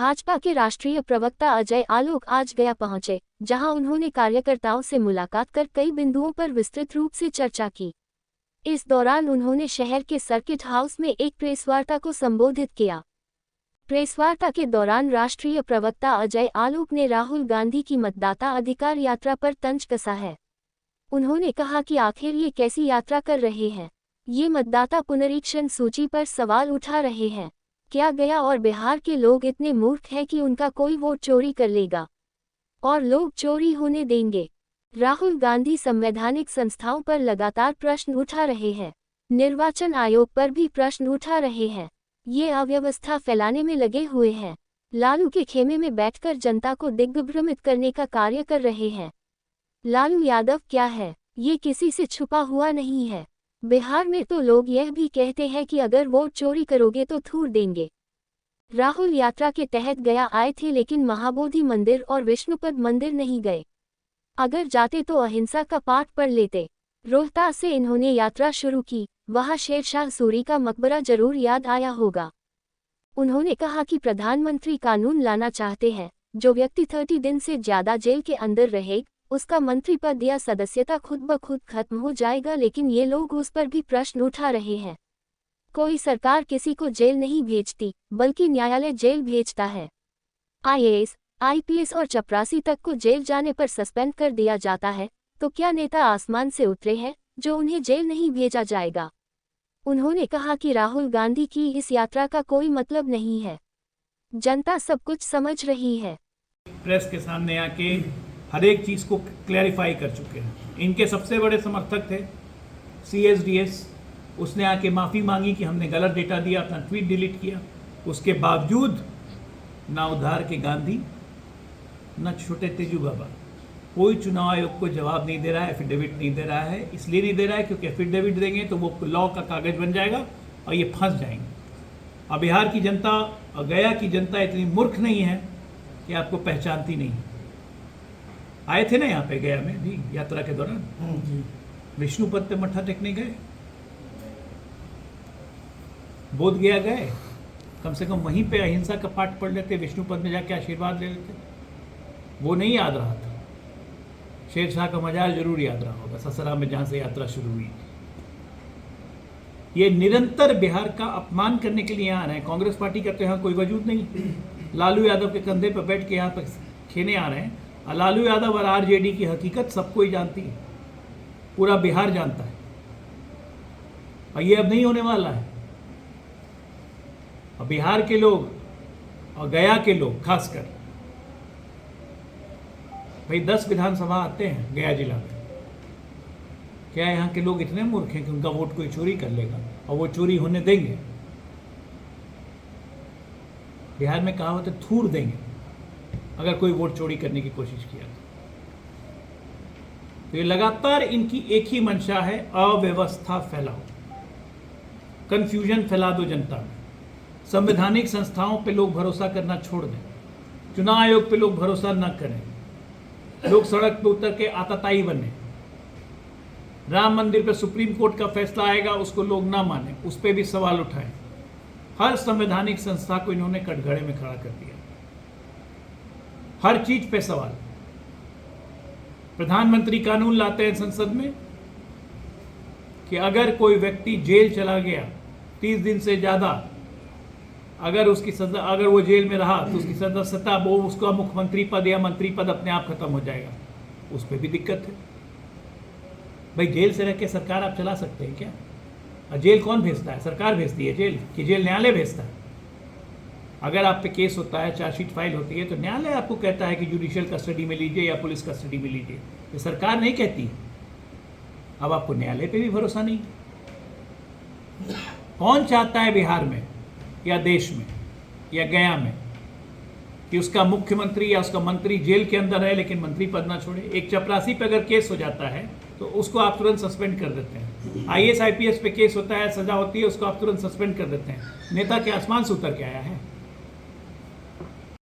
भाजपा के राष्ट्रीय प्रवक्ता अजय आलोक आज गया पहुंचे, जहां उन्होंने कार्यकर्ताओं से मुलाकात कर कई बिंदुओं पर विस्तृत रूप से चर्चा की। इस दौरान उन्होंने शहर के सर्किट हाउस में एक प्रेसवार्ता को संबोधित किया। प्रेसवार्ता के दौरान राष्ट्रीय प्रवक्ता अजय आलोक ने राहुल गांधी की मतदाता अधिकार यात्रा पर तंज कसा है। उन्होंने कहा कि आखिर ये कैसी यात्रा कर रहे हैं। ये मतदाता पुनरीक्षण सूची पर सवाल उठा रहे हैं। क्या गया और बिहार के लोग इतने मूर्ख हैं कि उनका कोई वोट चोरी कर लेगा और लोग चोरी होने देंगे? राहुल गांधी संवैधानिक संस्थाओं पर लगातार प्रश्न उठा रहे हैं। निर्वाचन आयोग पर भी प्रश्न उठा रहे हैं। ये अव्यवस्था फैलाने में लगे हुए हैं। लालू के खेमे में बैठकर जनता को दिग्भ्रमित करने का कार्य कर रहे हैं। लालू यादव क्या है, ये किसी से छुपा हुआ नहीं है। बिहार में तो लोग यह भी कहते हैं कि अगर वोट चोरी करोगे तो थूर देंगे। राहुल यात्रा के तहत गया आए थे, लेकिन महाबोधि मंदिर और विष्णुपद मंदिर नहीं गए। अगर जाते तो अहिंसा का पाठ पढ़ लेते। रोहतास से इन्होंने यात्रा शुरू की, वहां शेरशाह सूरी का मकबरा जरूर याद आया होगा। उन्होंने कहा कि प्रधानमंत्री कानून लाना चाहते हैं, जो व्यक्ति 30 दिन से ज्यादा जेल के अंदर रहे उसका मंत्री पद या सदस्यता खुद ब खुद खत्म हो जाएगा, लेकिन ये लोग उस पर भी प्रश्न उठा रहे हैं। कोई सरकार किसी को जेल नहीं भेजती, बल्कि न्यायालय जेल भेजता है। IAS, IPS और चपरासी तक को जेल जाने पर सस्पेंड कर दिया जाता है, तो क्या नेता आसमान से उतरे हैं जो उन्हें जेल नहीं भेजा जाएगा? उन्होंने कहा कि राहुल गांधी की इस यात्रा का कोई मतलब नहीं है। जनता सब कुछ समझ रही है। प्रेस के सामने आके हर एक चीज़ को क्लैरिफाई कर चुके हैं। इनके सबसे बड़े समर्थक थे CSDS, उसने आके माफ़ी मांगी कि हमने गलत डेटा दिया, अपना ट्वीट डिलीट किया। उसके बावजूद ना उद्धार के गांधी ना छोटे तेजू बाबा कोई चुनाव आयोग को जवाब नहीं दे रहा है, एफिडेविट नहीं दे रहा है। इसलिए नहीं दे रहा है क्योंकि एफिडेविट देंगे तो वो लॉ का कागज़ बन जाएगा और ये फंस जाएंगे। अब बिहार की जनता और गया की जनता इतनी मूर्ख नहीं है कि आपको पहचानती नहीं। आए थे ना यहाँ पे गया में भी यात्रा के दौरान, विष्णुपद पे मत्था टेकने गए, बोध गया गए, कम से कम वहीं पे अहिंसा का पाठ पढ़ लेते, विष्णुपद में जाके आशीर्वाद ले लेते। वो नहीं याद रहा था। शेरशाह का मजाल जरूर याद रहा होगा, ससरा में जहाँ से यात्रा शुरू हुई। ये निरंतर बिहार का अपमान करने के लिए आ रहे हैं। कांग्रेस पार्टी का तो यहाँ कोई वजूद नहीं। लालू यादव के कंधे पर बैठ के यहाँ पर खेने आ रहे हैं। लालू यादव और RJD की हकीकत सबको ही जानती है, पूरा बिहार जानता है, और ये अब नहीं होने वाला है। और बिहार के लोग और गया के लोग खासकर, भाई 10 विधानसभा आते हैं गया जिला में, क्या यहाँ के लोग इतने मूर्ख हैं कि उनका वोट कोई चोरी कर लेगा और वो चोरी होने देंगे? बिहार में कहावत है, थूर देंगे अगर कोई वोट चोरी करने की कोशिश किया तो ये लगातार इनकी एक ही मंशा है, अव्यवस्था फैलाओ, कंफ्यूजन फैला दो जनता में। संवैधानिक संस्थाओं पे लोग भरोसा करना छोड़ दें, चुनाव आयोग पे लोग भरोसा न करें, लोग सड़क पे उतर के आतताई बने, राम मंदिर पे सुप्रीम कोर्ट का फैसला आएगा उसको लोग ना माने, उस पर भी सवाल उठाएं। हर संवैधानिक संस्था को इन्होंने कटघरे में खड़ा कर दिया, हर चीज पे सवाल। प्रधानमंत्री कानून लाते हैं संसद में कि अगर कोई व्यक्ति जेल चला गया 30 दिन से ज्यादा, अगर उसकी सजा, अगर वो जेल में रहा तो उसकी सदस्यता, वो उसका मुख्यमंत्री पद या मंत्री पद अपने आप खत्म हो जाएगा। उस पर भी दिक्कत है। भाई जेल से रह के सरकार आप चला सकते हैं क्या? और जेल कौन भेजता है? सरकार भेजती है जेल, कि जेल न्यायालय भेजता है? अगर आप पे केस होता है, चार्जशीट फाइल होती है, तो न्यायालय आपको कहता है कि जुडिशियल कस्टडी में लीजिए या पुलिस कस्टडी में लीजिए, ये सरकार नहीं कहती। अब आपको न्यायालय पे भी भरोसा नहीं। कौन चाहता है बिहार में या देश में या गया में कि उसका मुख्यमंत्री या उसका मंत्री जेल के अंदर है लेकिन मंत्री पद ना छोड़े? एक चपरासी पे अगर केस हो जाता है तो उसको आप तुरंत सस्पेंड कर देते हैं। IAS IPS पे केस होता है, सजा होती है, उसको आप तुरंत सस्पेंड कर देते हैं। नेता के आसमान से उतर के आया है?